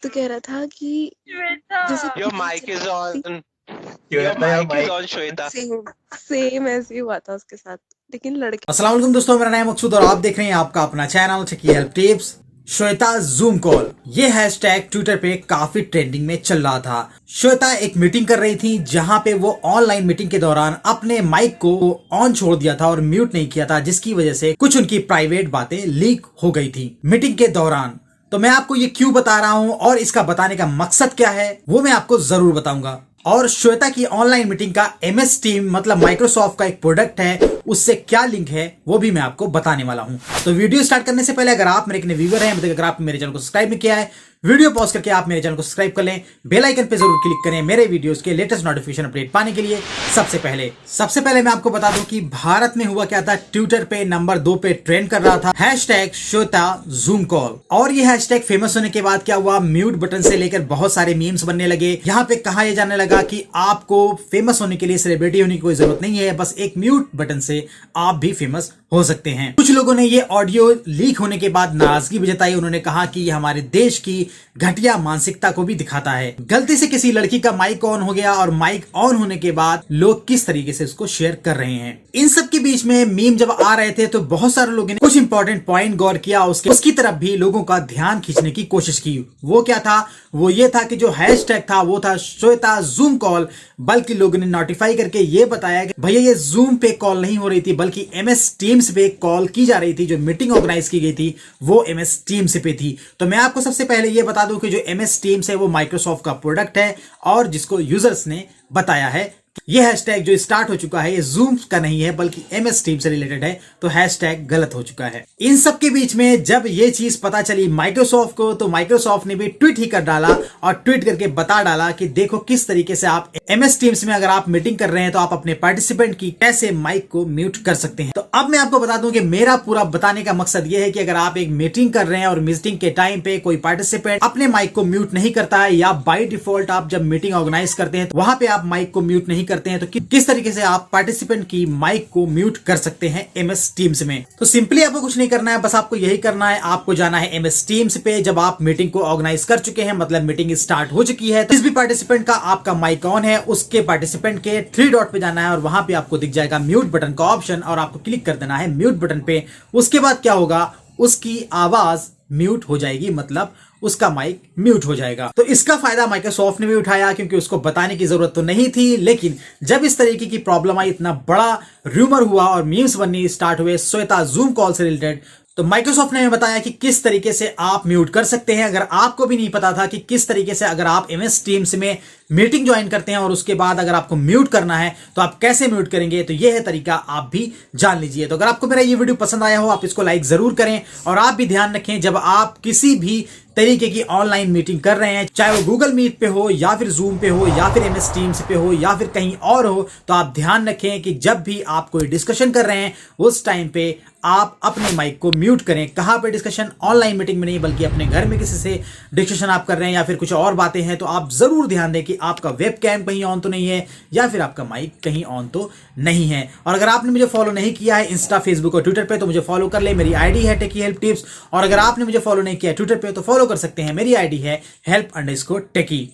तो कह रहा था कि जैसे Your mic is on. Your Shweta mic is on, Shweta. Same same ऐसे ही हुआ था उसके साथ, लेकिन लड़के। अस्सलाम वालेकुम दोस्तों, मेरा नाम मकसूद और आप देख रहे हैं आपका अपना channel techy help tips. Shweta zoom call, ये हैशटैग ट्विटर पे काफी ट्रेंडिंग में चल रहा था। श्वेता एक मीटिंग कर रही थी जहां पे वो ऑनलाइन मीटिंग के दौरान अपने माइक को ऑन छोड़ दिया था और म्यूट नहीं किया था, जिसकी वजह से कुछ उनकी प्राइवेट बातें लीक हो गई थी मीटिंग के दौरान। तो मैं आपको ये क्यों बता रहा हूं और इसका बताने का मकसद क्या है वो मैं आपको जरूर बताऊंगा। और श्वेता की ऑनलाइन मीटिंग का MS टीम मतलब माइक्रोसॉफ्ट का एक प्रोडक्ट है, उससे क्या लिंक है वो भी मैं आपको बताने वाला हूं। तो वीडियो स्टार्ट करने से पहले अगर आप मेरे नए व्यूअर हैं, मतलब अगर आप मेरे चैनल को सब्सक्राइब नहीं किया है, वीडियो पॉज करके आप मेरे चैनल को सब्सक्राइब कर लें, बेल आइकन पे जरूर क्लिक करें मेरे वीडियोस के लेटेस्ट नोटिफिकेशन अपडेट पाने के लिए। सबसे पहले मैं आपको बता दूं कि भारत में हुआ क्या था। ट्विटर पे नंबर 2 पे ट्रेंड कर रहा था हैशटैग श्वेता जूम कॉल, और ये हैशटैग फेमस होने के बाद क्या हुआ, म्यूट बटन से लेकर बहुत सारे मीम्स बनने लगे। यहाँ पे कहा यह जाने लगा कि आपको फेमस होने के लिए सेलिब्रिटी होने की कोई जरूरत नहीं है, बस एक म्यूट बटन से आप भी फेमस हो सकते हैं। कुछ लोगों ने ये ऑडियो लीक होने के बाद नाराजगी भी जताई। उन्होंने कहा कि ये हमारे देश की घटिया मानसिकता को भी दिखाता है। गलती से किसी लड़की का माइक ऑन हो गया और माइक ऑन होने के बाद लोग किस तरीके से उसको शेयर कर रहे हैं। इन सब के बीच में मीम जब आ रहे थे तो बहुत सारे लोगों ने कुछ इंपॉर्टेंट पॉइंट गौर किया, उसकी तरफ भी लोगों का ध्यान खींचने की कोशिश की। वो क्या था, वो ये था कि जो हैशटैग था वो था श्वेता जूम कॉल, बल्कि लोगों ने नोटिफाई करके ये बताया कि भैया ये जूम पे कॉल नहीं हो रही थी बल्कि MS टीम्स पे कॉल की जा रही थी। जो मीटिंग ऑर्गेनाइज की गई थी वो MS टीम्स पे थी। तो मैं आपको सबसे पहले ये बता दूं कि जो MS टीम्स है वो माइक्रोसॉफ्ट का प्रोडक्ट है और जिसको यूजर्स ने बताया है। ये हैशटैग जो स्टार्ट हो चुका है ये जूम का नहीं है बल्कि MS टीम से रिलेटेड है, तो हैशटैग गलत हो चुका है। इन सब के बीच में जब ये चीज पता चली माइक्रोसॉफ्ट को, तो माइक्रोसॉफ्ट ने भी ट्वीट ही कर डाला और ट्वीट करके बता डाला कि देखो किस तरीके से आप MS टीम्स में अगर आप मीटिंग कर रहे हैं तो आप अपने पार्टिसिपेंट की कैसे माइक को म्यूट कर सकते हैं। तो अब मैं आपको बता दूं कि मेरा पूरा बताने का मकसद ये है कि अगर आप एक मीटिंग कर रहे हैं और मीटिंग के टाइम पे कोई पार्टिसिपेंट अपने माइक को म्यूट नहीं करता है, या बाय डिफॉल्ट आप जब मीटिंग ऑर्गेनाइज करते हैं तो वहां पे आप माइक को म्यूट नहीं करते हैं, तो किस तरीके से आप पार्टिसिपेंट की माइक को म्यूट कर सकते हैं MS टीम्स में। तो सिंपली आपको कुछ नहीं करना है, बस आपको यही करना है, आपको जाना है MS टीम्स पे। जब आप मीटिंग को ऑर्गेनाइज कर चुके हैं, मतलब मीटिंग स्टार्ट हो चुकी है, तो जिस भी पार्टिसिपेंट का आपका माइक ऑन है उसके पार्टिसिपेंट के 3 डॉट पे जाना है और वहां पे आपको दिख जाएगा म्यूट बटन का ऑप्शन और आपको क्लिक कर देना है म्यूट बटन पे। उसके बाद क्या होगा, उसकी आवाज म्यूट हो जाएगी, मतलब उसका माइक म्यूट हो जाएगा। तो इसका फायदा माइक्रोसॉफ्ट ने भी उठाया क्योंकि उसको बताने की जरूरत तो नहीं थी, लेकिन जब इस तरीके की प्रॉब्लम आई, इतना बड़ा रूमर हुआ और मीम्स बनने स्टार्ट हुए श्वेता जूम कॉल से रिलेटेड, तो माइक्रोसॉफ्ट ने बताया कि किस तरीके से आप म्यूट कर सकते हैं। अगर आपको भी नहीं पता था कि किस तरीके से अगर आप MS टीम्स में मीटिंग ज्वाइन करते हैं और उसके बाद अगर आपको म्यूट करना है तो आप कैसे म्यूट करेंगे, तो यह है तरीका, आप भी जान लीजिए। तो अगर आपको मेरा ये वीडियो पसंद आया हो आप इसको लाइक जरूर करें, और आप भी ध्यान रखें जब आप किसी भी तरीके की ऑनलाइन मीटिंग कर रहे हैं, चाहे वो गूगल मीट पे हो या फिर जूम पे हो या फिर MS टीम्स पे हो या फिर कहीं और हो, तो आप ध्यान रखें कि जब भी आप कोई डिस्कशन कर रहे हैं उस टाइम पे आप अपने माइक को म्यूट करें। कहां पे डिस्कशन, ऑनलाइन मीटिंग में नहीं बल्कि अपने घर में किसी से डिस्कशन आप कर रहे हैं या फिर कुछ और बातें हैं, तो आप जरूर ध्यान दें कि आपका वेबकैम कहीं ऑन तो नहीं है या फिर आपका माइक कहीं ऑन तो नहीं है। और अगर आपने मुझे फॉलो नहीं किया है इंस्टा, फेसबुक और ट्विटर पे तो मुझे फॉलो कर ले, मेरी ID है टेकी हेल्प टिप्स। और अगर आपने मुझे फॉलो नहीं किया ट्विटर पे तो फॉलो कर सकते हैं, मेरी ID है help_techie।